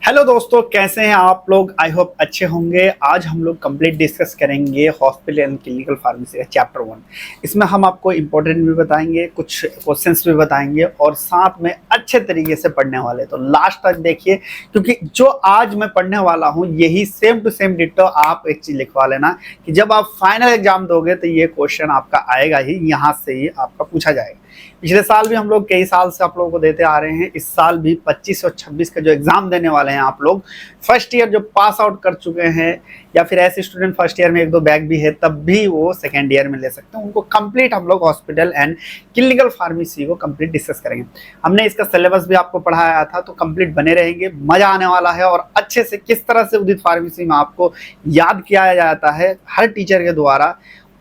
Hello दोस्तों, कैसे हैं आप लोग। आई होप अच्छे होंगे। आज हम लोग कंप्लीट डिस्कस करेंगे हॉस्पिटल एंड क्लिनिकल फार्मेसी का चैप्टर 1। इसमें हम आपको इम्पोर्टेंट भी बताएंगे, कुछ क्वेश्चंस भी बताएंगे और साथ में अच्छे तरीके से पढ़ने वाले, तो लास्ट तक देखिए क्योंकि जो आज मैं पढ़ने वाला हूँ यही सेम टू सेम डिट्टो आप एक चीज़ लिखवा लेना कि जब आप फाइनल एग्जाम दोगे तो ये क्वेश्चन आपका आएगा ही, यहाँ से ही आपका पूछा जाएगा। पिछले साल भी हम लोग कई साल से आप लोगों को देते आ रहे हैं, इस साल भी 25 और 26 का जो एग्जाम देने वाले हैं आप लोग, फर्स्ट ईयर जो पास आउट कर चुके हैं या फिर ऐसे स्टूडेंट फर्स्ट ईयर में एक दो बैग भी है तब भी वो सेकेंड ईयर में ले सकते हैं, उनको कंप्लीट हम लोग हॉस्पिटल एंड क्लिनिकल फार्मेसी को कंप्लीट डिस्कस करेंगे। हमने इसका सिलेबस भी आपको पढ़ाया था, तो कंप्लीट बने रहेंगे, मजा आने वाला है। और अच्छे से किस तरह से उदित फार्मेसी में आपको याद किया जाता है हर टीचर के द्वारा,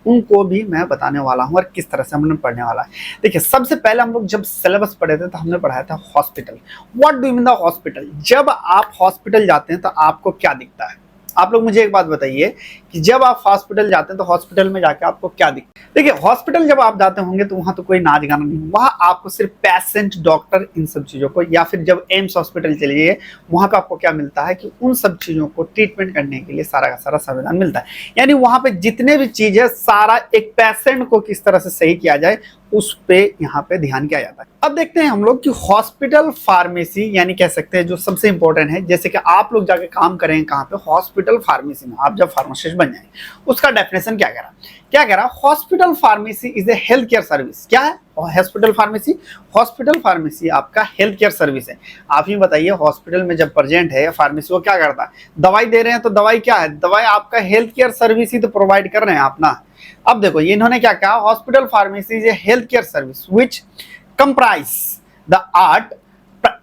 उनको भी मैं बताने वाला हूं और किस तरह से हमने पढ़ने वाला है। देखिए, सबसे पहले हम लोग जब सिलेबस पढ़े थे तो हमने पढ़ाया था hospital. What do you mean the hospital. जब आप हॉस्पिटल जाते हैं तो आपको क्या दिखता है। आप लोग मुझे एक बात बताइए कि जब आप हॉस्पिटल जाते हैं तो हॉस्पिटल में जाके आपको क्या दिखता है। देखिए, हॉस्पिटल जब आप जाते होंगे तो वहां तो कोई नाच गाना नहीं, वहां आपको सिर्फ पेशेंट, डॉक्टर, इन सब चीजों को, या फिर जब एम्स हॉस्पिटल चलिए वहां पे आपको क्या मिलता है कि उन सब चीजों को ट्रीटमेंट करने के लिए सारा का सारा संविधान मिलता है। यानी वहां पे जितने भी चीज है सारा एक पेशेंट को किस तरह से सही किया जाए उस पे यहाँ पे ध्यान किया जाता है। अब देखते हैं हम लोग कि हॉस्पिटल फार्मेसी यानी कह सकते हैं जो सबसे इंपॉर्टेंट है, जैसे कि आप लोग जाके काम करेंगे कहाँ पे, हॉस्पिटल फार्मेसी में। आप जब फार्मासिस्ट बन जाए उसका डेफिनेशन क्या कह रहा hospital pharmacy is a health care service. क्या है हॉस्पिटल फार्मेसी? हॉस्पिटल फार्मेसी आपका हेल्थ केयर सर्विस है। आप ही बताइए, हॉस्पिटल में जब प्रेजेंट है फार्मेसी वो क्या करता है, दवाई दे रहे हैं, तो दवाई क्या है, दवाई आपका हेल्थ केयर सर्विस ही तो प्रोवाइड कर रहे हैं आप ना। अब देखो ये इन्होंने क्या कहा, hospital pharmacy is a health care service which comprise the art,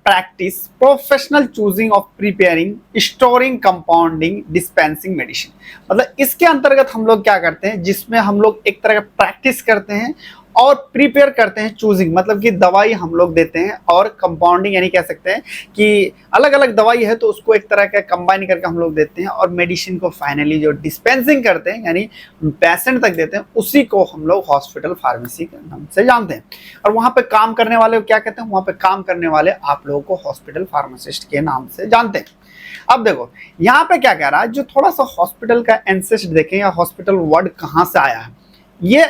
practice, professional choosing of preparing, storing, compounding, dispensing medicine। मतलब इसके अंतर्गत हम लोग क्या करते हैं, जिसमें हम लोग एक तरह का प्रैक्टिस करते हैं और प्रिपेयर करते हैं, चूजिंग मतलब कि दवाई हम लोग देते हैं, और कंपाउंडिंग यानी कह सकते हैं कि अलग अलग दवाई है तो उसको एक तरह का कंबाइन करके हम लोग देते हैं, और मेडिसिन को फाइनली जो डिस्पेंसिंग करते हैं यानी पेशेंट तक देते हैं, उसी को हम लोग हॉस्पिटल फार्मेसी के नाम से जानते हैं। और वहाँ पे काम करने वाले को क्या कहते हैं, वहाँ पे काम करने वाले आप लोगों को हॉस्पिटल फार्मासिस्ट के नाम से जानते हैं। अब देखो यहाँ पे क्या कह रहा है, जो थोड़ा सा हॉस्पिटल का एंसेस्ट देखें या हॉस्पिटल वर्ड कहाँ से आया है, ये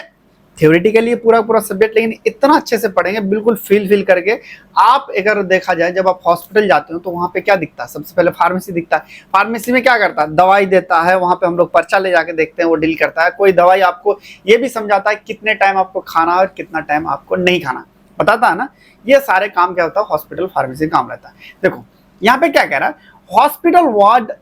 थ्योरेटिकली पूरा सब्जेक्ट, लेकिन इतना अच्छे से पढ़ेंगे बिल्कुल फील करके। आप अगर देखा जाए जब आप हॉस्पिटल जाते हो तो वहाँ पे क्या दिखता है, सबसे पहले फार्मेसी दिखता है। फार्मेसी में क्या करता है, दवाई देता है, वहाँ पे हम लोग पर्चा ले जाके देखते हैं, वो डील करता है। कोई दवाई आपको ये भी समझाता है कितने टाइम आपको खाना है और कितना टाइम आपको नहीं खाना, बताता है ना। ये सारे काम क्या होता है, हॉस्पिटल फार्मेसी काम रहता है। देखो यहाँ पे क्या कह रहा है, hospital word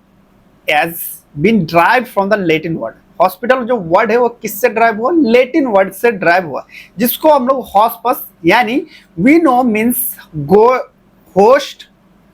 has been derived from the Latin word. Hospital जो वर्ड है वो किससे ड्राइव हुआ, लैटिन वर्ड से ड्राइव हुआ, जिसको हम लोग हॉस्पस यानी we know means go, host,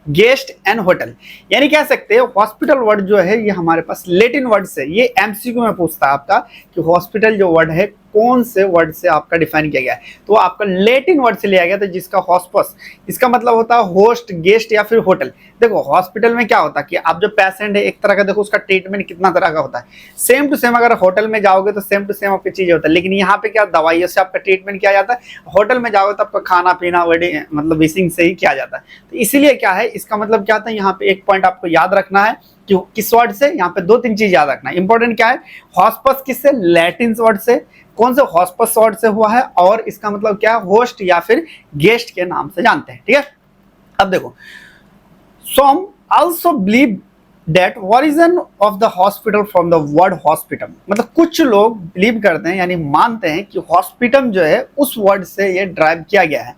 guest and hotel, यानी कह सकते हैं हॉस्पिटल वर्ड जो है ये हमारे पास लैटिन वर्ड से, ये एमसीक्यू में पूछता है आपका कि हॉस्पिटल जो वर्ड है कौन से वर्ड से आपका डिफाइन किया गया है, तो आपका लैटिन वर्ड से लिया गया था, जिसका हॉस्पस, इसका मतलब होता है होस्ट, गेस्ट या फिर होटल। देखो हॉस्पिटल में क्या होता है कि आप जो पेशेंट है एक तरह का, देखो उसका ट्रीटमेंट कितना तरह का होता है, सेम टू सेम। अगर होटल में जाओगे तो सेम टू सेम आपकी चीज होता है, लेकिन यहाँ पे क्या दवाइयों से आपका ट्रीटमेंट किया जाता है, होटल में जाओगे तो आपका खाना पीना वेडिंग मतलब विशिंग से ही किया जाता है। तो इसीलिए क्या है, इसका मतलब क्या होता है, यहाँ पे एक पॉइंट आपको याद रखना है कि किस वर्ड से, यहाँ पे दो तीन चीज याद रखना है इंपॉर्टेंट। क्या है, हॉस्पस किससे, लैटिन वर्ड से, कौन से हॉस्पस वर्ड से हुआ है, और इसका मतलब क्या है, होस्ट या फिर गेस्ट के नाम से जानते हैं, ठीक है। अब देखो, some also believe that origin of the hospital from the word hospital, मतलब कुछ लोग बिलीव करते हैं यानी मानते हैं कि हॉस्पिटल जो है उस वर्ड से ये ड्राइव किया गया है।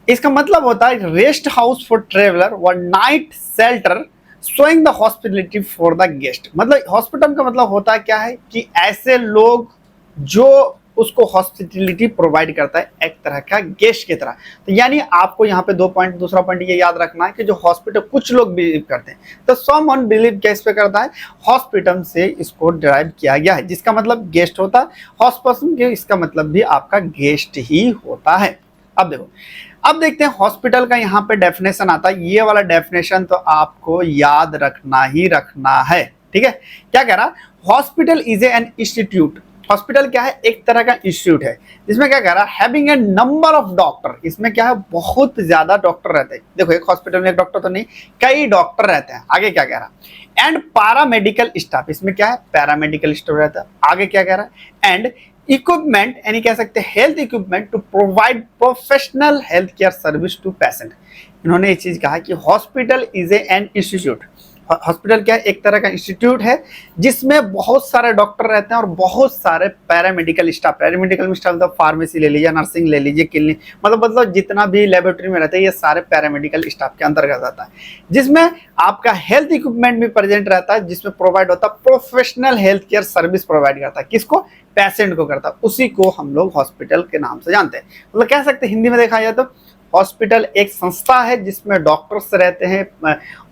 इसका मतलब होता है रेस्ट हाउस फॉर ट्रेवलर व night shelter showing the hospitality for the guest. मतलब हॉस्पिटल का मतलब होता है क्या है कि ऐसे लोग जो उसको हॉस्पिटलिटी प्रोवाइड करता है एक तरह का गेस्ट की तरह। तो यानी आपको यहाँ पे दो पॉइंट, दूसरा पॉइंट ये याद रखना है कि जो हॉस्पिटल कुछ लोग बिलीव करते हैं, तो समवन बिलीव किस पे करता है, हॉस्पिटल से इसको ड्राइव किया गया है, जिसका मतलब गेस्ट होता है। हॉस्पिटल के इसका मतलब भी आपका गेस्ट ही होता है। अब देखो, अब देखते हैं हॉस्पिटल का यहाँ पे डेफिनेशन आता है। ये वाला डेफिनेशन तो आपको याद रखना ही रखना है, ठीक है। क्या कह रहा, hospital is an institute hospital क्या है, एक तरह का इंस्टीट्यूट है जिसमें क्या कह रहा है, having a number of doctor, इसमें क्या है बहुत ज्यादा डॉक्टर रहते हैं। देखो एक हॉस्पिटल में एक डॉक्टर तो नहीं, कई डॉक्टर रहते हैं। आगे क्या कह रहा है, एंड पैरामेडिकल स्टाफ, इसमें क्या है पैरामेडिकल स्टाफ रहता है। आगे क्या कह रहा है, एंड इक्विपमेंट, यानी कह सकते हैं health equipment to provide professional health care service to patient. इन्होंने ये चीज कहा कि hospital is an institute, hospital क्या है, एक तरह का इंस्टीट्यूट है जिसमें बहुत सारे डॉक्टर रहते हैं और बहुत सारे पैरामेडिकल स्टाफ, पैरामेडिकल स्टाफ मतलब फार्मेसी ले लीजिए, नर्सिंग ले लीजिए, क्लिनिक, मतलब जितना भी लेबोरेटरी में रहता है ये सारे पैरामेडिकल स्टाफ के अंतर्गत आता है, जिसमें आपका हेल्थ इक्विपमेंट भी प्रेजेंट रहता है, जिसमें प्रोवाइड होता है professional health care service provide करता है। किसको, पेशेंट को करता है, उसी को हम लोग हॉस्पिटल के नाम से जानते हैं। मतलब कह सकते हैं हिंदी में देखा जाए तो हॉस्पिटल एक संस्था है जिसमें डॉक्टर्स रहते हैं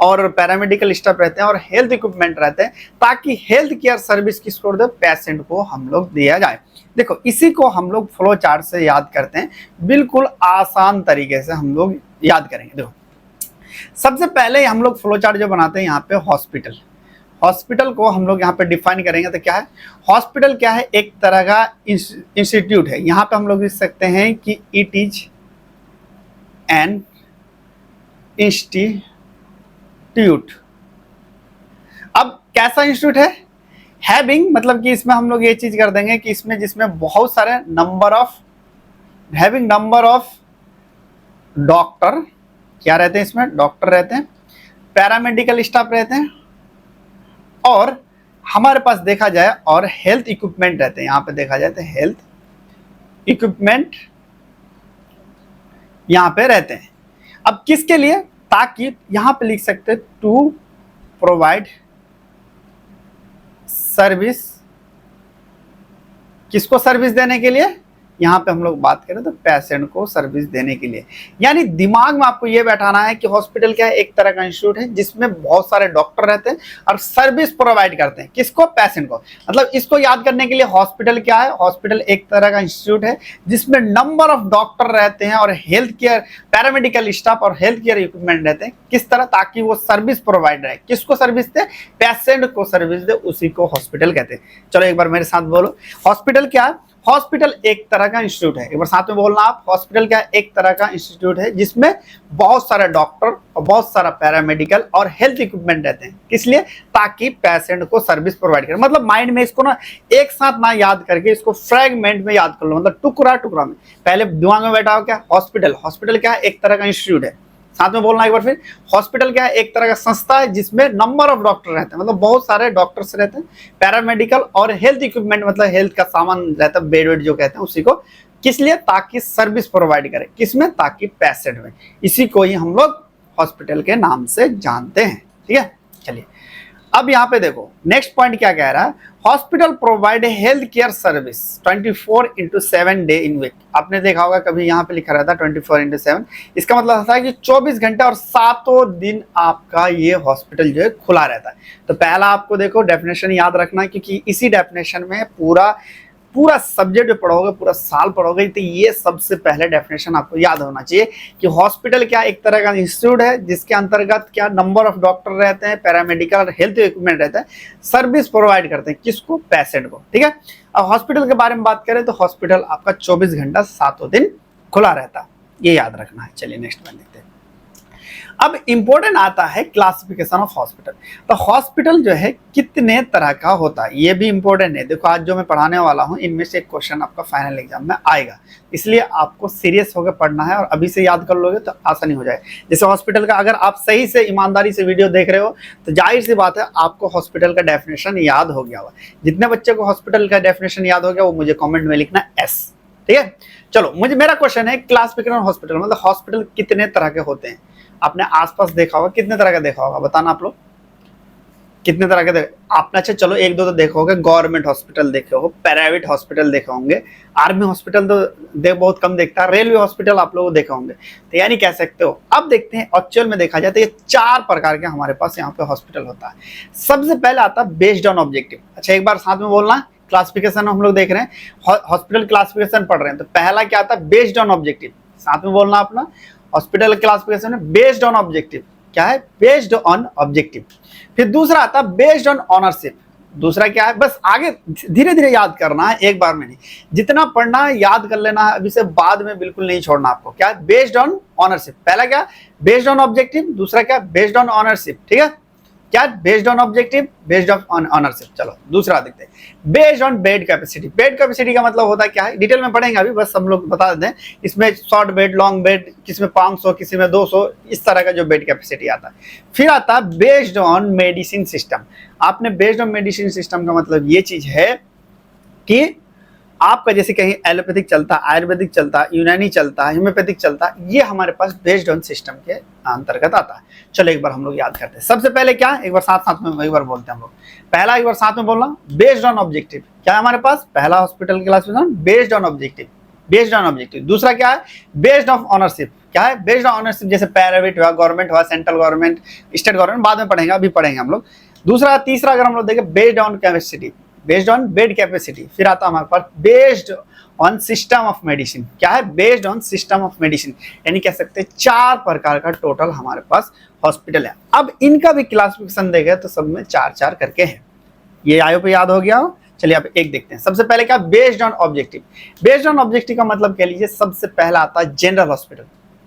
और पैरामेडिकल स्टाफ रहते हैं और हेल्थ इक्विपमेंट रहते हैं, ताकि हेल्थ केयर सर्विस किसको दे, पेशेंट को हम लोग दिया जाए। देखो इसी को हम लोग फ्लो चार्ट से याद करते हैं, बिल्कुल आसान तरीके से हम लोग याद करेंगे। देखो सबसे पहले हम लोग फ्लो चार्ट जो बनाते हैं यहाँ पे हॉस्पिटल, हॉस्पिटल को हम लोग यहाँ पे डिफाइन करेंगे तो क्या है, हॉस्पिटल क्या है, एक तरह का इंस्टीट्यूट है। यहाँ पे हम लोग लिख सकते हैं कि इट इज एन इंस्टीट्यूट। अब कैसा इंस्टीट्यूट है, हैविंग मतलब कि इसमें हम लोग ये चीज कर देंगे कि इसमें जिसमें बहुत सारे number of, having number of doctor, क्या रहते हैं इसमें, डॉक्टर रहते हैं, पैरामेडिकल स्टाफ रहते हैं, और हमारे पास देखा जाए और हेल्थ इक्विपमेंट रहते हैं। यहाँ पे देखा जाए तो हेल्थ इक्विपमेंट यहाँ पे रहते हैं। अब किसके लिए, ताकि यहाँ पे लिख सकते हैं टू प्रोवाइड सर्विस, किसको सर्विस देने के लिए, यहाँ पे हम लोग बात करें तो पेशेंट को सर्विस देने के लिए। यानी दिमाग में आपको ये बैठाना है कि हॉस्पिटल क्या है, एक तरह का इंस्टीट्यूट है जिसमें बहुत सारे डॉक्टर रहते हैं और सर्विस प्रोवाइड करते हैं, किसको, पेशेंट को। मतलब इसको याद करने के लिए हॉस्पिटल क्या है, हॉस्पिटल एक तरह का इंस्टीट्यूट है जिसमें नंबर ऑफ डॉक्टर रहते हैं और हेल्थ केयर, पैरामेडिकल स्टाफ और हेल्थ केयर इक्विपमेंट रहते हैं। किस तरह, ताकि वो सर्विस प्रोवाइड रहे, किसको सर्विस दे, पेशेंट को सर्विस दे, उसी को हॉस्पिटल कहते हैं। चलो एक बार मेरे साथ बोलो, हॉस्पिटल क्या है, हॉस्पिटल एक तरह का इंस्टीट्यूट है। एक बार साथ में बोलना आप, हॉस्पिटल क्या है, एक तरह का इंस्टीट्यूट है जिसमें बहुत सारे डॉक्टर और बहुत सारा पैरामेडिकल और हेल्थ इक्विपमेंट रहते हैं। किस लिए, ताकि पेशेंट को सर्विस प्रोवाइड करें। मतलब माइंड में इसको ना एक साथ ना याद करके इसको फ्रैगमेंट में याद कर लो, मतलब टुकड़ा टुकड़ा में। पहले दिमाग में बैठा हो क्या, हॉस्पिटल, हॉस्पिटल क्या है, एक तरह का इंस्टीट्यूट है। साथ में बोलना एक बार फिर, हॉस्पिटल क्या है, एक तरह का संस्था है जिसमें नंबर ऑफ डॉक्टर रहते हैं, मतलब बहुत सारे डॉक्टर्स रहते हैं, पैरामेडिकल और हेल्थ इक्विपमेंट मतलब हेल्थ का सामान रहता है, बेड वेड जो कहते हैं उसी को। किस लिए, ताकि सर्विस प्रोवाइड करे, किसमें, ताकि पेशेंट में। इसी को ही हम लोग हॉस्पिटल के नाम से जानते हैं। ठीक है, चलिए अब यहाँ पे देखो नेक्स्ट पॉइंट क्या कह रहा है, hospital provide health care service 24/7 day in week. आपने देखा होगा कभी यहाँ पे लिखा रहता है 24/7, इसका मतलब होता है कि 24 घंटे और 7 दिन आपका ये हॉस्पिटल जो है खुला रहता है। तो पहला आपको देखो डेफिनेशन याद रखना, क्योंकि इसी डेफिनेशन में पूरा सब्जेक्ट जो पढ़ोगे, पूरा साल पढ़ोगे, तो ये सबसे पहले डेफिनेशन आपको याद होना चाहिए कि हॉस्पिटल क्या एक तरह का इंस्टीट्यूट है जिसके अंतर्गत क्या नंबर ऑफ डॉक्टर रहते हैं, पैरामेडिकल और हेल्थ इक्विपमेंट रहता है, सर्विस प्रोवाइड करते हैं, किसको, पेशेंट को। ठीक है, अब हॉस्पिटल के बारे में बात करें तो हॉस्पिटल आपका 24 घंटा 7 दिन खुला रहता है, ये याद रखना है। चलिए नेक्स्ट वन देखते हैं। अब इंपॉर्टेंट आता है क्लासिफिकेशन ऑफ हॉस्पिटल। तो हॉस्पिटल जो है कितने तरह का होता है, ये भी इंपॉर्टेंट है। देखो आज जो मैं पढ़ाने वाला हूँ इनमें से एक क्वेश्चन आपका फाइनल एग्जाम में आएगा, इसलिए आपको सीरियस होकर पढ़ना है और अभी से याद कर लोगे तो आसानी हो जाए। जैसे हॉस्पिटल का अगर आप सही से ईमानदारी से वीडियो देख रहे हो तो जाहिर सी बात है आपको हॉस्पिटल का डेफिनेशन याद हो गया होगा। जितने बच्चे को हॉस्पिटल का डेफिनेशन याद हो गया वो मुझे कॉमेंट में लिखना एस। ठीक है, चलो मेरा क्वेश्चन है क्लासिफिकेशन हॉस्पिटल, मतलब हॉस्पिटल कितने तरह के होते हैं। आपने आसपास देखा होगा, कितने तरह का देखा होगा, बताना आप लोग कितने तरह के आपने। अच्छा चलो एक दो तो देखा होगा, गवर्नमेंट हॉस्पिटल देखे हो, प्राइवेट हॉस्पिटल देखे होंगे, आर्मी हॉस्पिटल तो बहुत कम देखता है, रेलवे हॉस्पिटल आप लोग देखे होंगे, तो यानी कह सकते हो। अब देखते हैं एक्चुअल में देखा जाए तो ये 4 प्रकार के हमारे पास यहाँ पे हॉस्पिटल होता है। सबसे पहले आता है बेस्ड ऑन ऑब्जेक्टिव। अच्छा एक बार साथ में बोलना, क्लासिफिकेशन हम लोग देख रहे हैं, हॉस्पिटल क्लासिफिकेशन पढ़ रहे हैं, तो पहला क्या आता है, बेस्ड ऑन ऑब्जेक्टिव। साथ में बोलना अपना, हॉस्पिटल क्लासिफिकेशन है बेस्ड ऑन ऑब्जेक्टिव। क्या है, बेस्ड ऑन ऑब्जेक्टिव। फिर दूसरा आता है बेस्ड ऑन ऑनरशिप, दूसरा क्या है, बस आगे धीरे धीरे याद करना है, एक बार में नहीं, जितना पढ़ना है याद कर लेना है, अभी से बाद में बिल्कुल नहीं छोड़ना आपको। क्या है, बेस्ड ऑन ऑनरशिप, पहला क्या बेस्ड ऑन ऑब्जेक्टिव, दूसरा क्या बेस्ड ऑन ऑनरशिप, ठीक है, क्या based on objective based on ownership. चलो दूसरा देखते हैं, based on bed capacity. Bed capacity का मतलब होता है क्या है, डिटेल में पढ़ेंगे अभी, बस हम लोग बता देते हैं। इसमें शॉर्ट बेड, लॉन्ग बेड, किसी में 500, किसी में 200, इस तरह का जो बेड कैपेसिटी आता है। फिर आता है बेस्ड ऑन मेडिसिन सिस्टम। आपने बेस्ड ऑन मेडिसिन सिस्टम का मतलब ये चीज है कि आपका जैसे कहीं एलोपैथिक चलता, आयुर्वेदिक चलता, यूनानी चलता, होम्योपैथिक चलता, ये हमारे पास बेस्ड ऑन सिस्टम के अंतर्गत आता है। चलो एक बार हम लोग याद करते हैं। सबसे पहले क्या, एक बार साथ साथ में एक बार बोलते हैं हम लोग। पहला एक बार साथ में बोलना, बेस्ड ऑन ऑब्जेक्टिव। क्या है हमारे पास, पहला hospital classification based on objective, based on objective. दूसरा क्या है, बेस्ड ऑफ ऑनरशिप। क्या है, बेस्ड ऑन ऑनरशिप, जैसे प्राइवेट हुआ, गवर्नमेंट हुआ, सेंट्रल गवर्नमेंट, स्टेट गवर्नमेंट, बाद में पढ़ेंगे, अभी पढ़ेंगे हम लोग। दूसरा, तीसरा अगर हम लोग देखें, based on capacity, based on bed capacity. फिर आता है हमारे पास based on system of medicine. क्या है, based on system of medicine, यानी कह सकते हैं 4 प्रकार का टोटल हमारे पास हॉस्पिटल है। अब इनका भी क्लासिफिकेशन देखें तो सब में 4-4 करके हैं। ये आयो पे याद हो गया हो। चलिए अब एक देखते हैं। सबसे पहले क्या, based on objective. Based on objective का मतलब कह लीजिए सबसे पहला आता है जनरल हॉस्पिटल।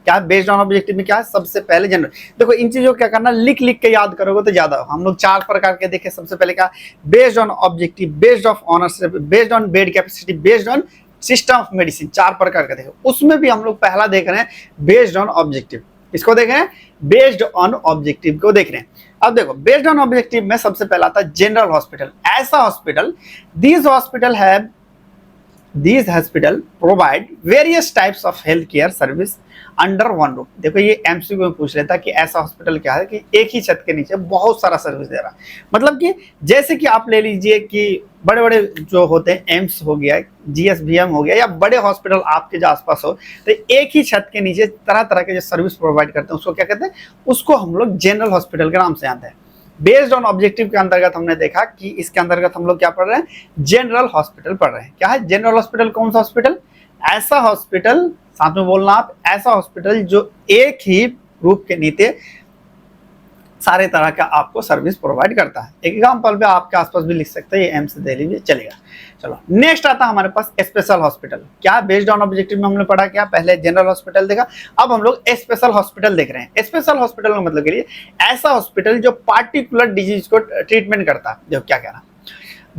क्या है, बेस्ड ऑन ऑब्जेक्टिव में क्या है, सबसे पहले जनरल। देखो इन चीजों को क्या करना, लिख लिख के याद करोगे तो ज्यादा। हम लोग 4 प्रकार के देखे। सबसे पहले क्या, based on objective, based of ownership, based on bed capacity, based on system of medicine, 4 प्रकार के देखे। उसमें भी हम लोग पहला देख रहे हैं बेस्ड ऑन ऑब्जेक्टिव। इसको देख रहे हैं, बेस्ड ऑन ऑब्जेक्टिव को देख रहे हैं। अब देखो बेस्ड ऑन ऑब्जेक्टिव में सबसे पहला आता है जनरल हॉस्पिटल। ऐसा hospital, these hospital provide various types of healthcare service under one roof। देखो ये एमसीक्यू में पूछ लेता कि ऐसा हॉस्पिटल क्या है कि एक ही छत के नीचे बहुत सारा सर्विस दे रहा है। मतलब कि जैसे कि आप ले लीजिए कि बड़े बड़े जो होते हैं, एम्स हो गया, जीएसबीएम हो गया, या बड़े हॉस्पिटल आपके जो आसपास हो, तो एक ही छत के नीचे तरह तरह के जो सर्विस प्रोवाइड करते हैं उसको क्या कहते हैं, उसको हम लोग जनरल हॉस्पिटल के नाम से जानते हैं। बेस्ड ऑन ऑब्जेक्टिव के अंतर्गत हमने देखा कि इसके अंतर्गत हम लोग क्या पढ़ रहे हैं, जनरल हॉस्पिटल पढ़ रहे हैं। क्या है जनरल हॉस्पिटल, कौन सा हॉस्पिटल, ऐसा हॉस्पिटल, साथ में बोलना आप, ऐसा हॉस्पिटल जो एक ही रूफ के नीचे सारे तरह का आपको सर्विस प्रोवाइड करता है। एक एग्जांपल पे आपके आसपास भी लिख सकते हैं, ये एम्स दिल्ली में चलेगा। चलो नेक्स्ट आता है हमारे पास स्पेशल हॉस्पिटल। क्या बेस्ड ऑन ऑब्जेक्टिव में हमने पढ़ा, क्या पहले जनरल हॉस्पिटल देखा, अब हम लोग स्पेशल हॉस्पिटल देख रहे हैं। स्पेशल हॉस्पिटल का मतलब के लिए ऐसा हॉस्पिटल जो पार्टिकुलर डिजीज को ट्रीटमेंट करता है। देखो क्या कह रहा,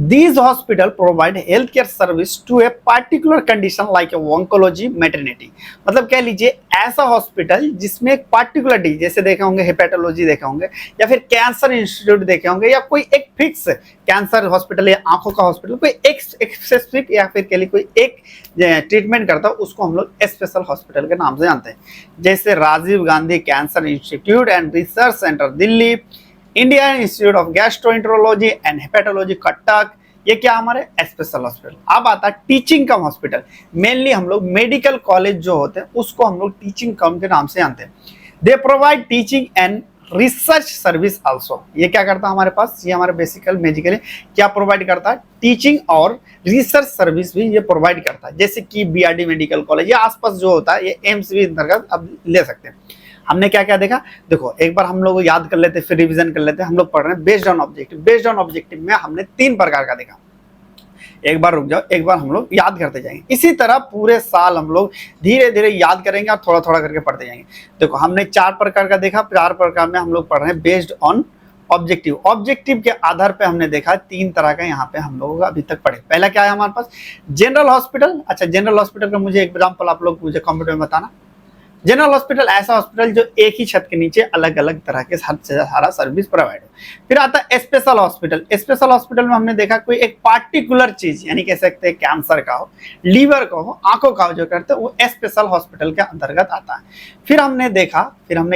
These hospitals provide healthcare service to a particular condition like oncology, maternity। मतलब कह लीजिए ऐसा हॉस्पिटल जिसमें एक पार्टिकुलर डिजीज, जैसे देखे होंगे हेपेटोलॉजी देखे होंगे, या फिर कैंसर इंस्टीट्यूट देखे होंगे, या कोई एक फिक्स कैंसर हॉस्पिटल या आंखों का हॉस्पिटल, कोई एक स्पेसिफिक या फिर कह लीजिए कोई एक ट्रीटमेंट करता है, उसको हम लोग स्पेशल हॉस्पिटल के नाम से जानते हैं। जैसे Rajiv Gandhi cancer institute and research centre Delhi, Indian institute of gastroenterology and hepatology Cuttack, ये क्या हमारे स्पेशल हॉस्पिटल। अब आता है टीचिंग कम हॉस्पिटल। मेनली हम लोग मेडिकल कॉलेज जो होते हैं उसको हम लोग टीचिंग कम के नाम से जानते हैं। They provide teaching and research service also. ये क्या करता है हमारे पास, ये हमारे बेसिकली क्या प्रोवाइड करता है, टीचिंग और रिसर्च सर्विस भी ये प्रोवाइड करता है। जैसे कि बीआरडी मेडिकल कॉलेज, ये आसपास जो होता है, ये एम्स भी अंतर्गत अब ले सकते हैं। हमने क्या क्या देखा, देखो एक बार हम लोग याद कर लेते फिर रिवीजन कर लेते हैं। हम लोग पढ़ रहे हैं based on objective. Based on objective में हमने 3 प्रकार का देखा। एक बार रुक जाओ, एक बार हम लोग याद करते जाएंगे। इसी तरह पूरे साल हम लोग धीरे धीरे याद करेंगे और थोड़ा थोड़ा करके पढ़ते जाएंगे। देखो हमने 4 प्रकार का देखा, 4 प्रकार में हम लोग पढ़ रहे हैं बेस्ड ऑन ऑब्जेक्टिव। ऑब्जेक्टिव के आधार पे हमने देखा 3 तरह का यहाँ पे हम लोग अभी तक पढ़े। पहला क्या है हमारे पास, जनरल हॉस्पिटल। अच्छा जनरल हॉस्पिटल का मुझे एग्जाम्पल आप लोग मुझे कंप्यूटर में बताना। जनरल हॉस्पिटल ऐसा हॉस्पिटल जो एक ही छत के नीचे अलग अलग तरह के सारा सर्विस प्रोवाइड हो। फिर आता है स्पेशल हॉस्पिटल। स्पेशल हॉस्पिटल में हमने देखा कोई एक पार्टिकुलर चीज, यानी कह सकते हैं कैंसर का हो, लीवर का हो, आंखों का हो, जो करते हैं वो स्पेशल हॉस्पिटल के अंतर्गत आता है। फिर हमने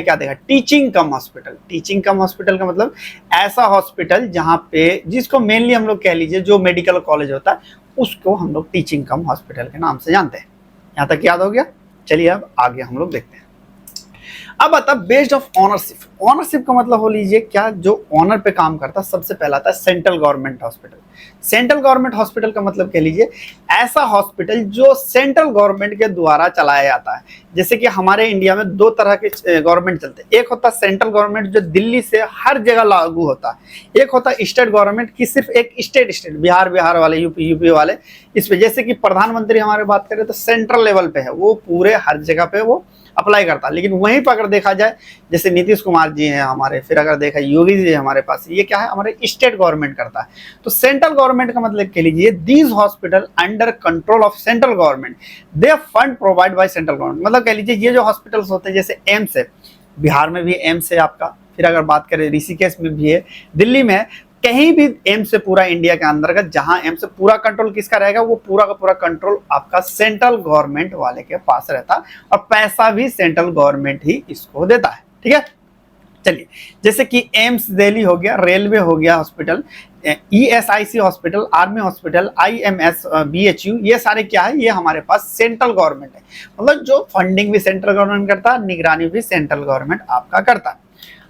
क्या देखा, टीचिंग कम हॉस्पिटल। टीचिंग कम हॉस्पिटल का मतलब ऐसा हॉस्पिटल जहाँ पे, जिसको मेनली हम लोग कह लीजिए जो मेडिकल कॉलेज होता है उसको हम लोग टीचिंग कम हॉस्पिटल के नाम से जानते हैं। यहाँ तक याद हो गया। चलिए अब आगे हम लोग देखते हैं। अब आता बेस्ड ऑफ ऑनरशिप। ऑनरशिप का मतलब हो लीजिए क्या, जो ऑनर पे काम करता है सबसे पहला आता है central government hospital. Central government hospital का मतलब कह लीजिए ऐसा हॉस्पिटल जो सेंट्रल गवर्नमेंट के द्वारा चलाया जाता है। जैसे कि हमारे इंडिया में दो तरह के गवर्नमेंट चलते हैं, एक होता है सेंट्रल गवर्नमेंट जो दिल्ली से हर जगह लागू होता है, एक होता है स्टेट गवर्नमेंट की सिर्फ एक स्टेट बिहार वाले, यूपी वाले। इस पे जैसे कि प्रधानमंत्री हमारे बात करें तो सेंट्रल लेवल पे है, वो पूरे हर जगह पे वो अप्लाई करता है। लेकिन वहीं पर अगर देखा जाए जैसे नीतीश कुमार जी हैं हमारे, फिर अगर देखा योगी जी हमारे पास, ये क्या है हमारे स्टेट गवर्नमेंट करता है। तो सेंट्रल गवर्नमेंट का मतलब कह लीजिए these hospital under control of central government, they fund provide by central government. मतलब कह लीजिए ये जो हॉस्पिटल्स होते हैं, जैसे एम्स है, बिहार में भी एम्स है आपका, फिर अगर बात करें ऋषिकेश में भी है, दिल्ली में है, कहीं भी एम्स से पूरा इंडिया के अंतर्गत जहां एम्स से पूरा कंट्रोल किसका रहेगा, वो पूरा का पूरा कंट्रोल आपका सेंट्रल गवर्नमेंट वाले के पास रहता है, और पैसा भी सेंट्रल गवर्नमेंट ही इसको देता है। ठीक है, चलिए जैसे कि एम्स दिल्ली हो गया, रेलवे हो गया hospital, ESIC hospital, army hospital, IMS, BHU, ये सारे क्या है, ये हमारे पास सेंट्रल गवर्नमेंट है। मतलब जो फंडिंग भी सेंट्रल गवर्नमेंट करता है, निगरानी भी सेंट्रल गवर्नमेंट आपका करता है।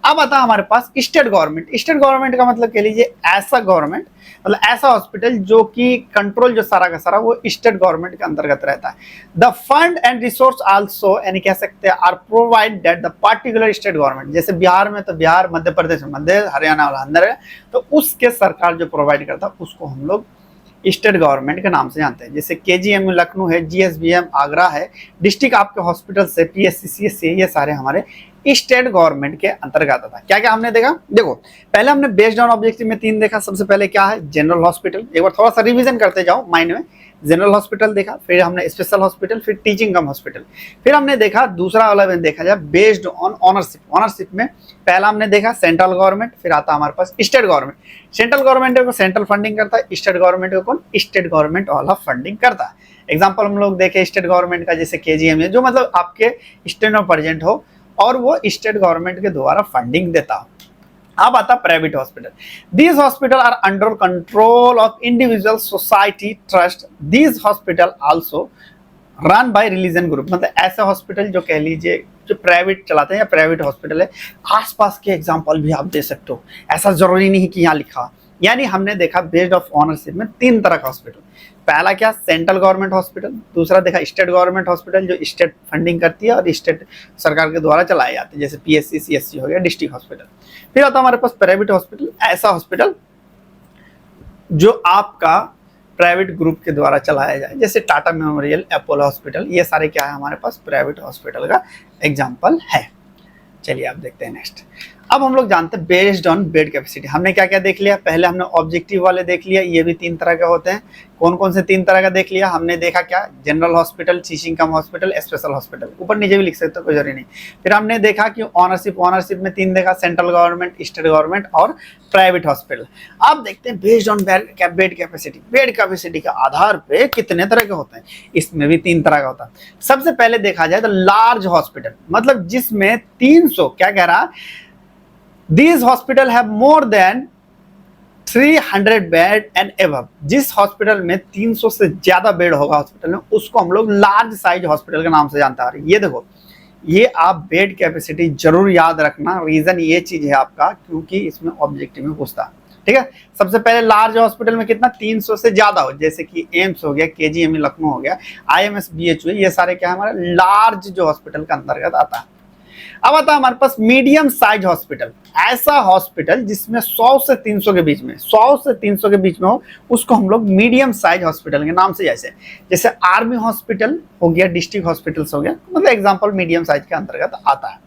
अब आता है हमारे पास स्टेट गवर्नमेंट। स्टेट गवर्नमेंट का मतलब कह लीजिए ऐसा गवर्नमेंट, मतलब ऐसा हॉस्पिटल जो कि कंट्रोल जो सारा का सारा वो स्टेट गवर्नमेंट के अंतर्गत रहता है। The fund and resource also, यानी कह सकते हैं are provide that the particular state government. जैसे बिहार में तो बिहार, मध्य प्रदेश में मध्य, हरियाणा वाला अंदर है, तो उसके सरकार जो प्रोवाइड करता है उसको हम लोग स्टेट गवर्नमेंट के नाम से जानते हैं। जैसे KGM लखनऊ है, GSBM आगरा है, डिस्ट्रिक्ट आपके हॉस्पिटल से PSC, CSC, ये सारे हमारे स्टेट गवर्नमेंट के अंतर्गत आता है। क्या क्या हमने देखा, देखो पहले हमने बेस्ड ऑन ऑब्जेक्टिव में 3 देखा। सबसे पहले क्या है, जनरल हॉस्पिटल, एक बार थोड़ा सा रिवीजन करते जाओ माइंड में। जनरल हॉस्पिटल देखा, फिर हमने स्पेशल हॉस्पिटल, फिर टीचिंग कम हॉस्पिटल, फिर हमने देखा दूसरा वाला में देखा जाए बेस्ड ऑन ऑनरशिप। ऑनरशिप में पहला हमने देखा सेंट्रल गवर्नमेंट, फिर आता हमारे पास स्टेट गवर्नमेंट। सेंट्रल गवर्नमेंट को सेंट्रल फंडिंग करता है, स्टेट गवर्नमेंट को कौन, स्टेट गवर्नमेंट वाला फंडिंग करता है। एग्जाम्पल हम लोग देखे स्टेट गवर्नमेंट का, जैसे KGM है, जो मतलब आपके स्टेट में प्रेजेंट हो और वो स्टेट गवर्नमेंट के द्वारा फंडिंग देता हो। अब आता private hospital. These hospital are under control of individual society trust. These hospital also run by religion group. मतलब ऐसे हॉस्पिटल जो कह लीजिए जो प्राइवेट चलाते हैं या प्राइवेट हॉस्पिटल है, आसपास के एग्जांपल भी आप दे सकते हो, ऐसा जरूरी नहीं कि यहाँ लिखा। यानी हमने देखा बेस्ड ऑफ ऑनरशिप में 3 तरह का हॉस्पिटल। पहला क्या, सेंट्रल गवर्नमेंट हॉस्पिटल, दूसरा देखा स्टेट गवर्नमेंट हॉस्पिटल जो स्टेट फंडिंग करती है और स्टेट सरकार के द्वारा चलाए जाते हैं, जैसे PSC, CSC हो गया, डिस्ट्रिक्ट हॉस्पिटल। फिर आता हमारे पास प्राइवेट हॉस्पिटल, ऐसा हॉस्पिटल जो आपका प्राइवेट ग्रुप के द्वारा चलाया जाए, जैसे टाटा मेमोरियल, अपोलो हॉस्पिटल, ये सारे क्या है हमारे पास प्राइवेट हॉस्पिटल का एग्जाम्पल है। चलिए आप देखते हैं नेक्स्ट। अब हम लोग जानते हैं बेस्ड ऑन बेड कैपेसिटी। हमने क्या क्या देख लिया, पहले हमने ऑब्जेक्टिव वाले देख लिया, ये भी 3 तरह के होते हैं। कौन कौन से 3 तरह का देख लिया हमने, देखा क्या, जनरल हॉस्पिटल, टीचिंग कम हॉस्पिटल, स्पेशल हॉस्पिटल, ऊपर नीचे भी लिख सकते हो कोई जरूरी नहीं। फिर हमने देखा कि ऑनरशिप में 3 देखा, सेंट्रल गवर्नमेंट, स्टेट गवर्नमेंट और प्राइवेट हॉस्पिटल। अब देखते हैं based on bed capacity. Bed capacity के आधार पे कितने तरह के होते हैं, इसमें भी 3 तरह का होता है। सबसे पहले देखा जाए तो लार्ज हॉस्पिटल, मतलब जिसमें 300, क्या कह रहा, These hospital have more than 300 bed and above. जिस हॉस्पिटल में 300 से ज्यादा बेड होगा हॉस्पिटल में, उसको हम लोग लार्ज साइज हॉस्पिटल के नाम से जानते हैं। ये देखो, ये आप बेड कैपेसिटी जरूर याद रखना, रीजन ये चीज है आपका क्योंकि इसमें ऑब्जेक्टिव में पूछता है। ठीक है, सबसे पहले लार्ज हॉस्पिटल में कितना, 300 से ज्यादा हो, जैसे कि एम्स हो गया, KGM लखनऊ हो गया, IMS, BHU, ये सारे क्या हमारे लार्ज जो हॉस्पिटल के अंतर्गत आता है। अब आता है हमारे पास मीडियम साइज हॉस्पिटल। ऐसा हॉस्पिटल जिसमें 100 से 300 के बीच में, 100 से 300 के बीच में हो, उसको हम लोग मीडियम साइज हॉस्पिटल के नाम से, जैसे आर्मी हॉस्पिटल हो गया, डिस्ट्रिक्ट हॉस्पिटल्स हो गया, मतलब एग्जांपल मीडियम साइज के अंतर्गत आता है।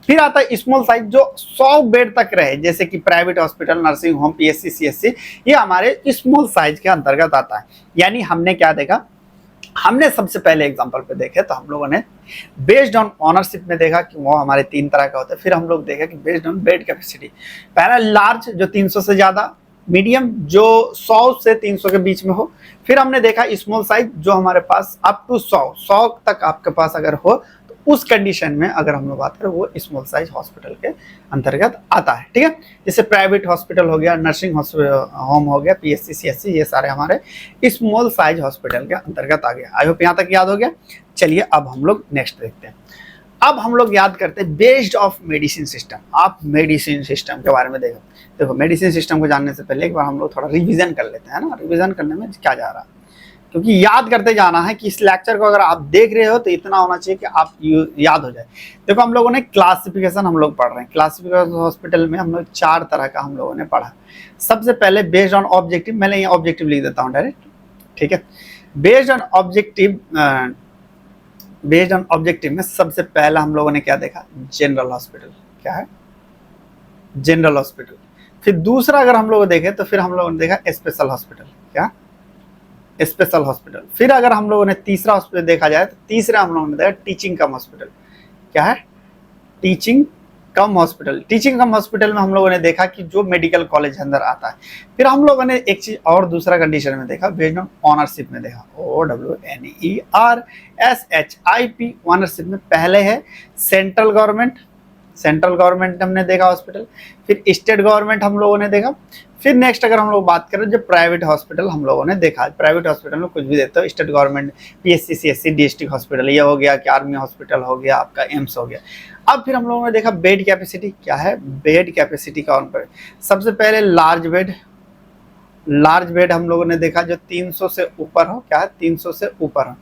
फिर आता है स्मॉल साइज जो 100 बेड तक रहे, जैसे कि private hospital, nursing home, PSC, CSC, ये हमारे स्मॉल साइज के अंतर्गत आता है। यानी हमने क्या देखा, हमने सबसे पहले एग्जांपल पे देखे तो हम लोगों ने बेस्ड ऑन ऑनरशिप में देखा कि वो हमारे 3 तरह का होता है। फिर हम लोग देखा कि बेस्ड ऑन बेड कैपेसिटी, पहला लार्ज जो 300 से ज्यादा, मीडियम जो 100 से 300 के बीच में हो, फिर हमने देखा स्मॉल साइज जो हमारे पास अप टू 100 तक आपके पास अगर हो, तो उस कंडीशन में अगर हम लोग बात करें वो स्मॉल साइज हॉस्पिटल के अंतर्गत आता है। ठीक है, जैसे प्राइवेट हॉस्पिटल हो गया, नर्सिंग होम हो गया, PSC, CSC, ये सारे हमारे स्मॉल साइज हॉस्पिटल के अंतर्गत आ गया। आई होप यहाँ तक याद हो गया। चलिए अब हम लोग नेक्स्ट देखते हैं। अब हम लोग याद करते हैं बेस्ड ऑफ मेडिसिन सिस्टम। आप मेडिसिन सिस्टम के बारे में देखो मेडिसिन सिस्टम को जानने से पहले एक बार हम लोग थोड़ा रिवीजन कर लेते हैं ना, रिवीजन करने में क्या जा रहा है, क्योंकि याद करते जाना है कि इस लेक्चर को अगर आप देख रहे हो तो इतना होना चाहिए कि आप याद हो जाए। देखो हम लोगों ने क्लासिफिकेशन हम लोग पढ़ रहे हैं, क्लासिफिकेशन हॉस्पिटल में हम लोग 4 तरह का हम लोगों ने पढ़ा। सबसे पहले बेस्ड ऑन ऑब्जेक्टिव, मैंने ये ऑब्जेक्टिव लिख देता हूँ डायरेक्ट, ठीक है। बेस्ड ऑन ऑब्जेक्टिव में सबसे पहला हम लोगों ने क्या देखा, जनरल हॉस्पिटल। क्या है? General hospital. फिर दूसरा अगर हम लोग देखें तो फिर हम लोगों ने देखा स्पेशल हॉस्पिटल। क्या? Special hospital. फिर अगर हम लोगों ने तीसरा हॉस्पिटल देखा जाए तो तीसरा हम लोगों ने देखा टीचिंग कम हॉस्पिटल। क्या है? टीचिंग कम हॉस्पिटल। टीचिंग कम हॉस्पिटल में हम लोगों ने देखा कि जो मेडिकल कॉलेज अंदर आता है। फिर हम लोगों ने एक चीज और दूसरा कंडीशन में देखा, बेस्ड ऑन ऑनरशिप में देखा, OWNERSHIP। ऑनरशिप में पहले है सेंट्रल गवर्नमेंट हमने देखा हॉस्पिटल, फिर स्टेट गवर्नमेंट हम लोगों ने देखा, फिर नेक्स्ट अगर हम लोग बात करें जो प्राइवेट हॉस्पिटल हम लोगों ने देखा। प्राइवेट हॉस्पिटल में कुछ भी देते हो, state government PSC CSC district hospital, ये हो गया कि आर्मी हॉस्पिटल हो गया, आपका एम्स हो गया। अब फिर हम लोगों ने देखा बेड कैपेसिटी। क्या है? बेड कैपेसिटी कौन पर? सबसे पहले लार्ज बेड हम लोगों ने देखा जो 300 से ऊपर हो। क्या है? 300 से ऊपर हो।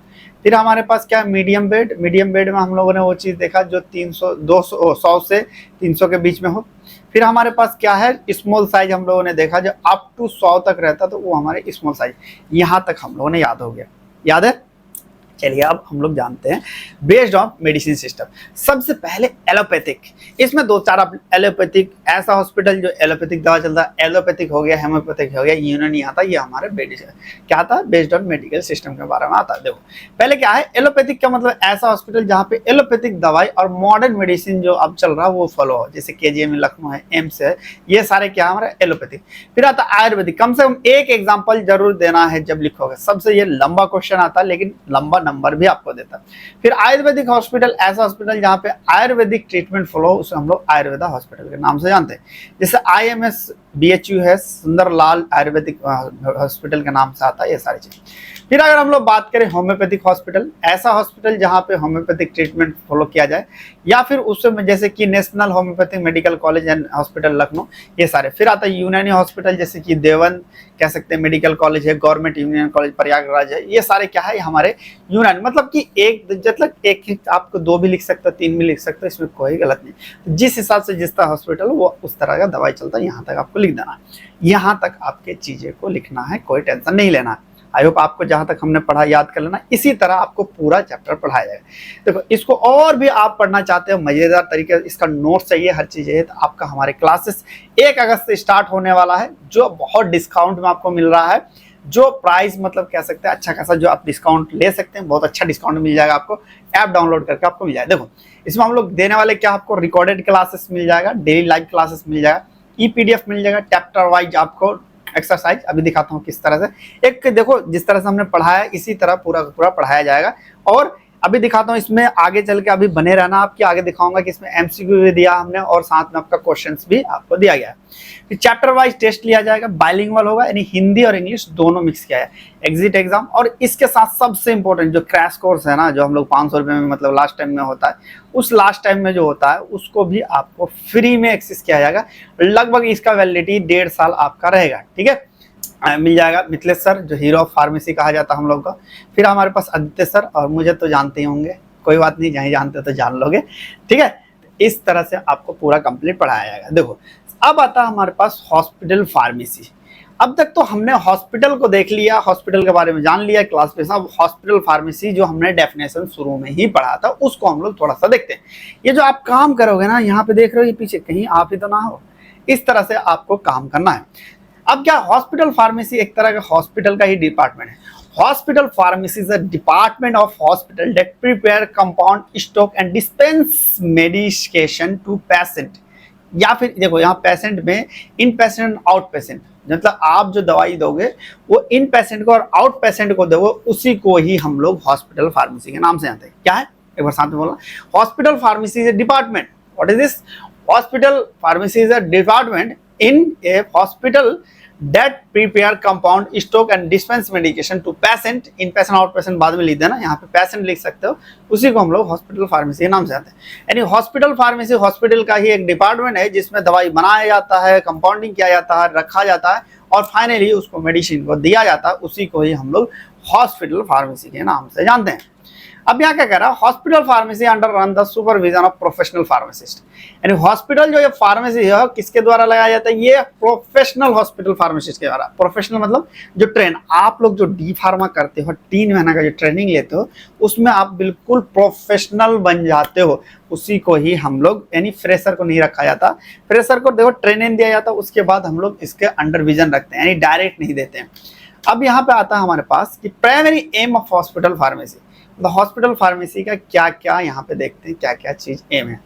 फिर हमारे पास क्या है? मीडियम बेड में हम लोगों ने वो चीज़ देखा जो 100 से 300 के बीच में हो। फिर हमारे पास क्या है? स्मॉल साइज हम लोगों ने देखा जो अप टू 100 तक रहता, तो वो हमारे स्मॉल साइज। यहाँ तक हम लोगों ने याद हो गया, याद है? चलिए अब हम लोग जानते हैं बेस्ड ऑन मेडिसिन सिस्टम। सबसे पहले एलोपैथिक, इसमें 2-4 एलोपैथिक, ऐसा हॉस्पिटल जो एलोपैथिक दवा चलता है, एलोपैथिक हो गया, हेमोपैथिक हो गया, यूनानी आता है, ये हमारे क्या आता है? बेस्ड ऑन मेडिकल सिस्टम के बारे में आता है। देखो पहले क्या है, एलोपैथिक का मतलब ऐसा हॉस्पिटल जहाँ पे एलोपैथिक दवाई और मॉडर्न मेडिसिन जो अब चल रहा है वो फॉलो हो, जैसे KGM लखनऊ है, एम्स है, ये सारे क्या हमारे एलोपैथिक। फिर आता है आयुर्वेदिक। कम से कम एक एग्जाम्पल जरूर देना है जब लिखोगे, सबसे ये लंबा क्वेश्चन आता है लेकिन लंबा नंबर भी आपको देता है। फिर आयुर्वेदिक हॉस्पिटल, ऐसा हॉस्पिटल जहाँ पे आयुर्वेदिक ट्रीटमेंट फॉलो, उसे हम लोग आयुर्वेदा हॉस्पिटल के नाम से जानते हैं। जैसे IMS BHU है, सुंदरलाल आयुर्वेदिक हॉस्पिटल के नाम से आता है, ये सारी चीज। फिर अगर हम लोग बात करें होम्योपैथिक हॉस्पिटल, ऐसा हॉस्पिटल जहाँ पे होम्योपैथिक ट्रीटमेंट फॉलो किया जाए, या फिर उसमें जैसे कि national homeopathic medical college and hospital Lucknow, ये सारे। फिर आता है यूनानी हॉस्पिटल, जैसे कि देवबंद कह सकते हैं मेडिकल कॉलेज है, गवर्नमेंट यूनियन कॉलेज प्रयागराज है, ये सारे क्या है हमारे यूनानी। मतलब कि एक आपको 2 भी लिख सकते हो, 3 भी लिख सकते हो, इसमें कोई गलत नहीं। तो जिस हिसाब से जिस तरह हॉस्पिटल वो उस तरह का दवाई चलता है, यहाँ तक आपको लिख देना है, यहाँ तक आपके चीजें को लिखना है, कोई टेंशन नहीं लेना है। आई होप आपको जहां तक हमने पढ़ा याद कर लेना, इसी तरह आपको पूरा चैप्टर पढ़ाया जाएगा। देखो इसको और भी आप पढ़ना चाहते हो मजेदार तरीके, इसका नोट चाहिए, हर चीज है, तो आपका हमारे क्लासेस 1 अगस्त से स्टार्ट होने वाला है, जो बहुत डिस्काउंट में आपको मिल रहा है, जो प्राइस मतलब कह सकते हैं अच्छा खासा जो आप डिस्काउंट ले सकते हैं, बहुत अच्छा डिस्काउंट मिल जाएगा आपको, ऐप डाउनलोड करके आपको मिल जाएगा। देखो इसमें हम लोग देने वाले क्या, आपको रिकॉर्डेड क्लासेस मिल जाएगा, डेली लाइव क्लासेस मिल जाएगा, PDF मिल जाएगा, चैप्टर वाइज आपको एक्सरसाइज अभी दिखाता हूँ किस तरह से। एक देखो जिस तरह से हमने पढ़ाया इसी तरह पूरा पढ़ाया जाएगा, और अभी दिखाता हूँ इसमें आगे चल के, अभी बने रहना आपके, आगे दिखाऊंगा कि इसमें MCQ भी दिया हमने और साथ में आपका क्वेश्चंस भी आपको दिया गया है। फिर चैप्टर वाइज टेस्ट लिया जाएगा, बाइलिंगुअल होगा, यानी हिंदी और इंग्लिश दोनों मिक्स किया है, एग्जिट एग्जाम। और इसके साथ सबसे इंपॉर्टेंट जो क्रैश कोर्स है ना, जो हम लोग 500 रुपये में मतलब लास्ट टाइम में होता है, उस लास्ट टाइम में जो होता है उसको भी आपको फ्री में एक्सेस किया जाएगा। लगभग इसका वैलिडिटी 1.5 साल आपका रहेगा, ठीक है। मिल जाएगा मिथिलेश सर, जो हीरो ऑफ फार्मेसी कहा जाता है हम लोग का। फिर हमारे पास आदित्य सर, और मुझे तो जानते ही होंगे, कोई बात नहीं, जहाँ जानते हो तो जान लोगे, ठीक है। इस तरह से आपको पूरा कंप्लीट पढ़ाया जाएगा। देखो अब आता है हमारे पास हॉस्पिटल फार्मेसी। अब तक तो हमने हॉस्पिटल को देख लिया, हॉस्पिटल के बारे में जान लिया क्लास में। अब हॉस्पिटल फार्मेसी जो हमने डेफिनेशन शुरू में ही पढ़ा था, उसको हम लोग थोड़ा सा देखते हैं। ये जो आप काम करोगे ना, यहाँ पे देख रहे हो ये पीछे, कहीं आप ही तो ना हो, इस तरह से आपको काम करना है। अब क्या, हॉस्पिटल फार्मेसी एक तरह का हॉस्पिटल का ही डिपार्टमेंट है। Hospital pharmacy is a department of hospital that prepare, compound, stock and dispense medication to patient. या फिर देखो यहाँ पेशेंट में इन पेशेंट आउट पेशेंट, मतलब आप जो दवाई दोगे वो इन पेशेंट को और आउट पेशेंट को दोगे, उसी को ही हम लोग हॉस्पिटल फार्मेसी के नाम से जानते हैं। क्या है, एक बार साथ में बोलना, hospital pharmacy is a department. What is this? Hospital pharmacy is a department in a hospital that prepare compound stock and dispense medication to patient in patient out patient बाद में लिख देना, यहाँ पे पेशेंट लिख सकते हो, उसी को हम लोग हॉस्पिटल फार्मेसी के नाम से आते हैं। यानी हॉस्पिटल फार्मेसी हॉस्पिटल का ही एक डिपार्टमेंट है जिसमें दवाई बनाया जाता है, कंपाउंडिंग किया जाता है, रखा जाता है और फाइनली उसको मेडिसिन को दिया जाता है, उसी को ही हम लोग हॉस्पिटल फार्मेसी के नाम से जानते हैं। अब यहाँ क्या कह रहा है, hospital pharmacy under run the supervision of professional pharmacist. यानी हॉस्पिटल जो ये फार्मेसी है किसके द्वारा लगाया जाता है, ये प्रोफेशनल हॉस्पिटल फार्मासिस्ट के द्वारा। प्रोफेशनल मतलब जो ट्रेन, आप लोग जो डी फार्मा करते हो 3 महीना का जो ट्रेनिंग लेते हो उसमें आप बिल्कुल प्रोफेशनल बन जाते हो, उसी को ही हम लोग, यानी फ्रेशर को नहीं रखा जाता। फ्रेशर को देखो ट्रेनिंग दिया जाता है, उसके बाद हम लोग इसके अंडर विजन रखते हैं, यानी डायरेक्ट नहीं देते हैं। अब यहाँ पे आता है हमारे पास कि primary aim of hospital pharmacy, तो हॉस्पिटल फार्मेसी का क्या क्या यहाँ पे देखते हैं, क्या क्या चीज एम है।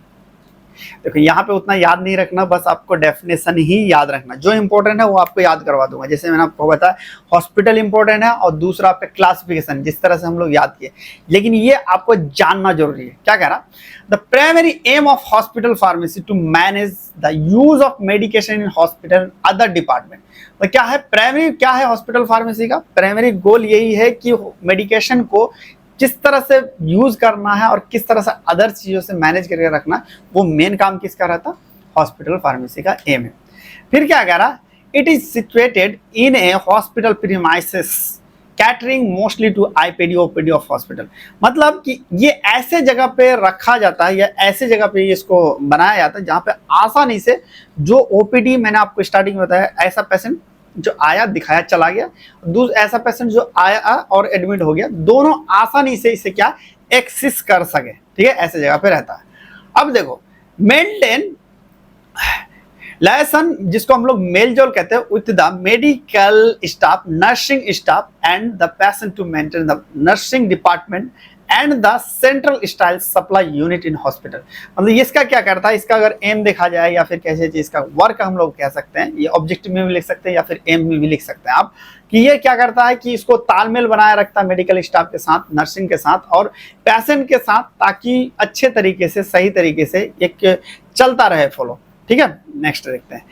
देखो यहाँ पे उतना याद नहीं रखना, बस आपको डेफिनेशन ही याद रखना, जो इंपॉर्टेंट है वो आपको याद करवा दूंगा। जैसे मैंने आपको बताया हॉस्पिटल इंपॉर्टेंट है और दूसरा आपका क्लासिफिकेशन, जिस तरह से हम लोग याद किए, लेकिन ये आपको जानना जरूरी है। क्या कह रहा, the primary aim of hospital pharmacy to manage the use of medication in hospital other department. तो क्या है प्राइमरी, क्या है हॉस्पिटल फार्मेसी का प्राइमरी गोल, यही है कि मेडिकेशन को किस तरह से यूज करना है और किस तरह से अदर चीजों से मैनेज करके रखना, वो मेन काम किसका रहता, हॉस्पिटल फार्मेसी का एम है। फिर क्या कह रहा, it is situated in a hospital premises catering mostly to IPD OPD of hospital. मतलब कि ये ऐसे जगह पे रखा जाता है या ऐसे जगह पे इसको बनाया जाता है जहाँ पे आसानी से जो ओपीडी, मैंने आपको स्टार्टिंग में बताया, ऐसा पेशेंट जो आया दिखाया चला गया, दूसरा ऐसा पेशेंट जो आया और एडमिट हो गया, दोनों आसानी से इसे क्या एक्सेस कर सके, ठीक है, ऐसे जगह पे रहता है। अब देखो मेंटेन लाइसन, जिसको हम लोग मेलजोल कहते हैं, with the medical staff, nursing staff and the patient to maintain the nursing department and the central sterile supply unit in hospital. मतलब इसका क्या करता है, इसका अगर एम देखा जाए या फिर कैसे चीज का वर्क हम लोग कह सकते हैं, ये ऑब्जेक्टिव में भी लिख सकते हैं या फिर एम में भी लिख सकते हैं आप, कि ये क्या करता है कि इसको तालमेल बनाए रखता है मेडिकल स्टाफ के साथ, नर्सिंग के साथ और पेशेंट के साथ, ताकि अच्छे तरीके से, सही तरीके से एक चलता रहे फ्लो, ठीक है। नेक्स्ट देखते हैं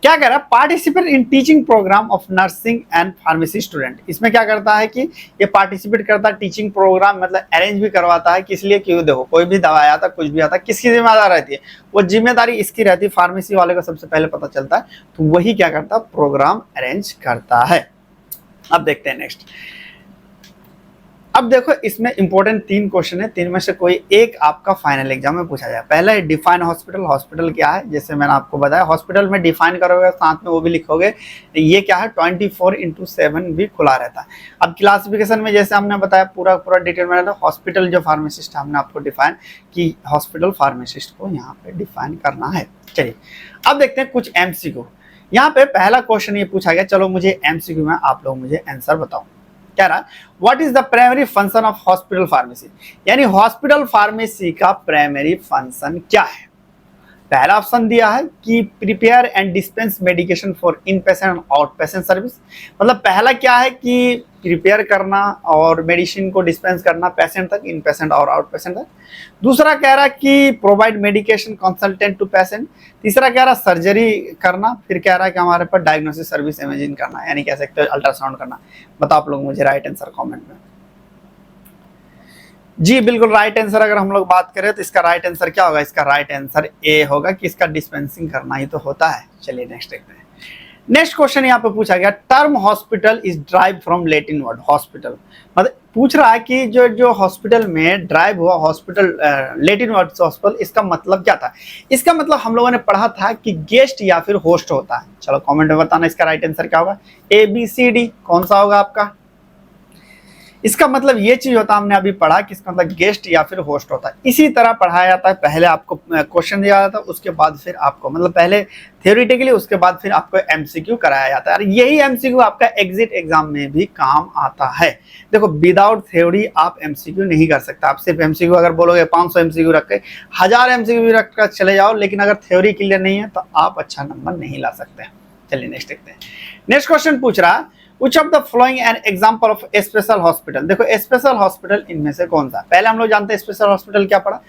क्या कह रहा है, participate in teaching programme of nursing and pharmacy student. इसमें क्या करता है कि ये पार्टिसिपेट करता है टीचिंग प्रोग्राम, मतलब अरेंज भी करवाता है, किस लिए, क्यों, देखो कोई भी दवा आता, कुछ भी आता, किसकी जिम्मेदारी रहती है, वो जिम्मेदारी इसकी रहती है, फार्मेसी वाले को सबसे पहले पता चलता है, तो वही क्या करता है, प्रोग्राम अरेंज करता है। अब देखते हैं नेक्स्ट। अब देखो इसमें इंपॉर्टेंट 3 क्वेश्चन है, 3 में से कोई एक आपका फाइनल एग्जाम में पूछा जाए। पहला है डिफाइन हॉस्पिटल, हॉस्पिटल क्या है, जैसे मैंने आपको बताया हॉस्पिटल में डिफाइन करोगे, साथ में वो भी लिखोगे, ये क्या है 24/7 भी खुला रहता है। अब क्लासिफिकेशन में जैसे हमने बताया पूरा डिटेल में रहता है, हॉस्पिटल जो फार्मासिस्ट हमने आपको डिफाइन कि हॉस्पिटल फार्मासिस्ट को यहाँ पे डिफाइन करना है। चलिए अब देखते हैं कुछ MCQ। यहाँ पे पहला क्वेश्चन ये पूछा गया, चलो मुझे MCQ में आप लोग मुझे आंसर बताओ। क्या रहा, what is the primary function of hospital pharmacy, यानी हॉस्पिटल फार्मेसी का प्राइमरी फंक्शन क्या है। पहला ऑप्शन दिया है कि prepare and dispense medication for in patient and out patient service. मतलब पहला क्या है कि प्रिपेयर करना और मेडिसिन को डिस्पेंस करना पेशेंट तक, इन पेशेंट और आउट पेशेंट तक। दूसरा कह रहा है कि provide medication consultant to patient. तीसरा कह रहा है सर्जरी करना। फिर कह रहा है कि हमारे पास डायग्नोसिस सर्विस इमेजिंग करना, यानी कह सकते हो अल्ट्रासाउंड करना। बताओ आप लोग मुझे राइट आंसर कॉमेंट में। जी बिल्कुल राइट आंसर अगर हम लोग बात करें तो इसका राइट आंसर क्या होगा, इसका राइट आंसर ए होगा कि इसका डिस्पेंसिंग करना ही तो होता है। चलिए नेक्स्ट देखते हैं। नेक्स्ट क्वेश्चन यहाँ पे पूछा गया, term hospital is drive from Latin word hospital. मतलब पूछ रहा है कि जो हॉस्पिटल में ड्राइव हुआ हॉस्पिटल, लैटिन वर्ड से हॉस्पिटल, इसका मतलब क्या था। इसका मतलब हम लोगों ने पढ़ा था कि गेस्ट या फिर होस्ट होता है। चलो कमेंट में बताना इसका राइट आंसर क्या होगा। ABCD कौन सा होगा आपका। इसका मतलब ये चीज होता है, हमने अभी पढ़ा कि इसका मतलब गेस्ट या फिर होस्ट होता है। इसी तरह पढ़ाया जाता है, पहले आपको क्वेश्चन दिया जाता है, उसके बाद फिर आपको मतलब पहले थ्योरेटिकली, उसके बाद फिर आपको MCQ कराया जाता है। और यही MCQ आपका एग्जिट एग्जाम में भी काम आता है। देखो विदाउट थ्योरी आप MCQ नहीं कर सकते। आप सिर्फ MCQ अगर बोलोगे 500 MCQ रख के, 1000 MCQ भी रख कर चले जाओ, लेकिन अगर थ्योरी क्लियर नहीं है तो आप अच्छा नंबर नहीं ला सकते। चलिए नेक्स्ट देखते हैं। नेक्स्ट क्वेश्चन पूछ रहा है, Which of the following an example of a special hospital? देखो स्पेशल हॉस्पिटल इनमें से कौन सा? पहले हम लोग जानते हैं स्पेशल हॉस्पिटल क्या पढ़ा।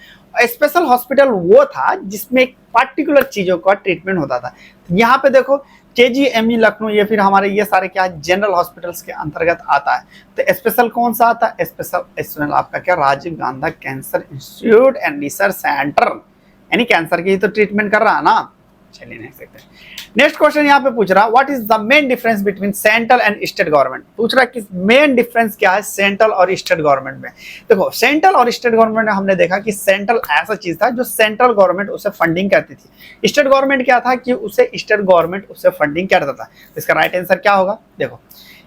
स्पेशल हॉस्पिटल वो था जिसमें एक पार्टिकुलर चीजों का ट्रीटमेंट होता था। यहाँ पे देखो KGME लखनऊ ये फिर हमारे ये सारे क्या जनरल हॉस्पिटल्स के अंतर्गत आता है। तो स्पेशल कौन सा आता है? स्पेशल आपका क्या Rajiv Gandhi cancer institute and research centre, यानी कैंसर की तो ट्रीटमेंट कर रहा है ना। चलिए नेक्स्ट क्वेश्चन यहाँ पे पूछ रहा what is the main difference between central and state government. पूछ रहा कि मेन डिफरेंस क्या है सेंट्रल और स्टेट गवर्नमेंट में। देखो सेंट्रल और स्टेट गवर्नमेंट में हमने देखा कि सेंट्रल ऐसा चीज था जो सेंट्रल गवर्नमेंट उसे फंडिंग करती थी। स्टेट गवर्नमेंट क्या था कि उसे स्टेट गवर्नमेंट उसे फंडिंग करता था। इसका राइट आंसर क्या होगा? देखो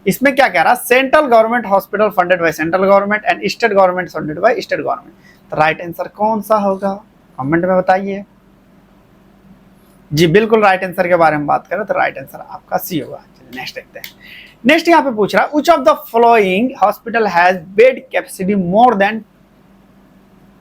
इसमें क्या कह रहा है, central government hospital funded by central government and state government funded by state government. तो राइट आंसर कौन सा होगा कमेंट में बताइए। जी बिल्कुल राइट आंसर के बारे में बात करें तो राइट आंसर आपका सी होगा। चलिए नेक्स्ट देखते हैं। नेक्स्ट यहाँ पे पूछ रहा है which of the following hospital has bed capacity more than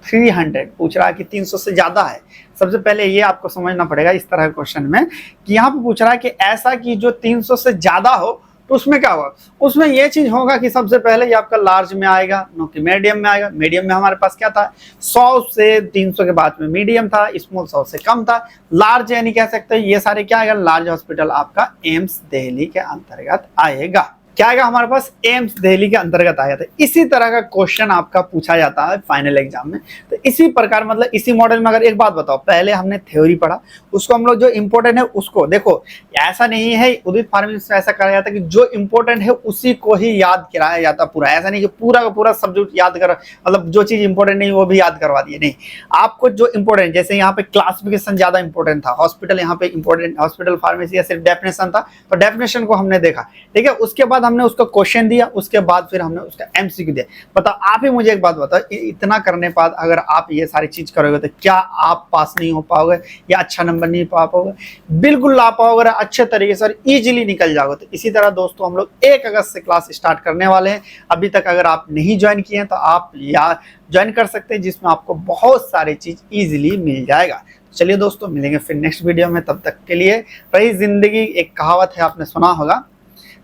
300। पूछ रहा है कि 300 से ज्यादा है। सबसे पहले ये आपको समझना पड़ेगा इस तरह के क्वेश्चन में कि यहाँ पे पूछ रहा है कि ऐसा कि जो 300 से ज्यादा हो तो उसमें क्या होगा? उसमें ये चीज होगा कि सबसे पहले ये आपका लार्ज में आएगा, नो कि मीडियम में आएगा। मीडियम में हमारे पास क्या था 100 से 300 के बाद में मीडियम था, स्मॉल 100 से कम था। लार्ज यानी कह सकते हैं ये सारे क्या आएगा, लार्ज हॉस्पिटल आपका एम्स दिल्ली के अंतर्गत आएगा। क्या आएगा हमारे पास? एम्स दिल्ली के अंतर्गत आया था। इसी तरह का क्वेश्चन आपका पूछा जाता है फाइनल एग्जाम में। तो इसी प्रकार मतलब इसी मॉडल में अगर एक बात बताओ, पहले हमने थ्योरी पढ़ा, उसको हम लोग जो इंपॉर्टेंट है उसको देखो। ऐसा नहीं है उदित फार्मेसी में ऐसा करा जाता कि जो इंपॉर्टेंट है उसी को ही याद कराया जाता पूरा। ऐसा नहीं कि पूरा का पूरा सब्जेक्ट याद कर, मतलब जो चीज इंपॉर्टेंट नहीं वो भी याद करवा दिए, नहीं। आपको जो इंपॉर्टेंट, जैसे यहाँ पे क्लासिफिकेशन ज्यादा इंपॉर्टेंट था, हॉस्पिटल यहाँ पे इंपॉर्टेंट, हॉस्पिटल फार्मेसी या सिर्फ डेफिनेशन था तो डेफिनेशन को हमने देखा, ठीक है। उसके बाद हमने उसका क्वेश्चन दिया, उसके बाद फिर हमने उसका MCQ दिया। बताओ आप ही मुझे एक बात बताओ, इतना करने के बाद अगर आप ये सारी चीज करोगे तो क्या आप पास नहीं हो पाओगे या अच्छा नंबर नहीं पा पाओगे? बिल्कुल ला पाओगे, अच्छे तरीके से और इजीली निकल जाओगे। तो इसी तरह दोस्तों हम लोग 1 अगस्त से क्लास स्टार्ट करने वाले हैं। अभी तक अगर आप नहीं ज्वाइन किए हैं तो आप या ज्वाइन कर सकते हैं, जिसमें आपको बहुत सारी चीज इजीली मिल जाएगा। चलिए दोस्तों मिलेंगे फिर नेक्स्ट वीडियो में। तब तक के लिए रही जिंदगी, एक कहावत है आपने सुना होगा,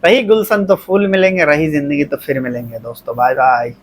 रही गुलशन तो फूल मिलेंगे, रही जिंदगी तो फिर मिलेंगे। दोस्तों बाय बाय।